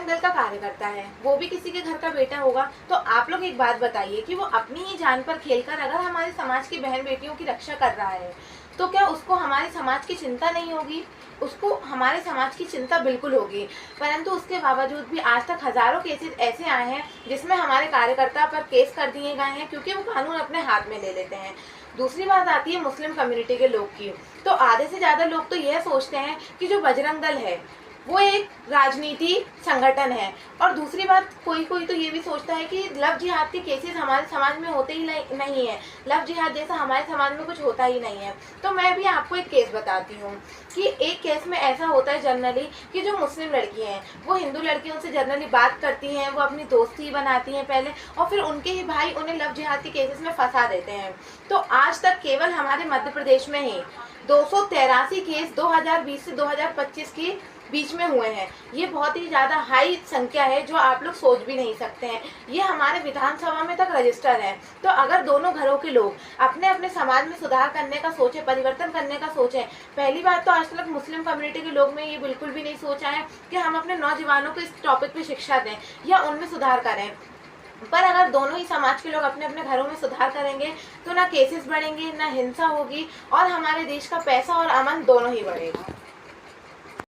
बजरंग दल का कार्यकर्ता है, वो भी किसी के घर का बेटा होगा, तो आप लोग एक बात बताइए कि वो अपनी ही जान पर खेलकर अगर हमारे समाज की बहन बेटियों की रक्षा कर रहा है, तो क्या उसको हमारे समाज की चिंता नहीं होगी? उसको हमारे समाज की चिंता बिल्कुल होगी। परंतु उसके बावजूद भी आज तक हज़ारों केसेस ऐसे आए हैं जिसमें हमारे कार्यकर्ता पर केस कर दिए गए हैं, क्योंकि वो कानून अपने हाथ में ले लेते हैं। दूसरी बात आती है मुस्लिम कम्युनिटी के लोग की, तो आधे से ज़्यादा लोग तो यह सोचते हैं कि जो बजरंग दल है वो एक राजनीति संगठन है, और दूसरी बात कोई कोई तो ये भी सोचता है कि लव जिहाद के केसेस हमारे समाज में होते ही नहीं है, लव जिहाद जैसा हमारे समाज में कुछ होता ही नहीं है। तो मैं भी आपको एक केस बताती हूँ कि एक केस में ऐसा होता है जनरली कि जो मुस्लिम लड़कियाँ हैं वो हिंदू लड़कियों से जनरली बात करती हैं, वो अपनी दोस्ती बनाती हैं पहले, और फिर उनके ही भाई उन्हें लव जिहाद के केसेस में फंसा देते हैं। तो आज तक केवल हमारे मध्य प्रदेश में ही 283 केस 2020 से 2025 के बीच में हुए हैं। ये बहुत ही ज़्यादा हाई संख्या है जो आप लोग सोच भी नहीं सकते हैं। ये हमारे विधानसभा में तक रजिस्टर है। तो अगर दोनों घरों के लोग अपने अपने समाज में सुधार करने का सोचें, परिवर्तन करने का सोचें, पहली बात तो आज तक मुस्लिम कम्युनिटी के लोग में ये बिल्कुल भी नहीं सोचा है कि हम अपने नौजवानों को इस टॉपिक पर शिक्षा दें या उनमें सुधार करें। पर अगर दोनों ही समाज के लोग अपने अपने घरों में सुधार करेंगे तो ना केसेस बढ़ेंगे, ना हिंसा होगी, और हमारे देश का पैसा और अमन दोनों ही बढ़ेगा।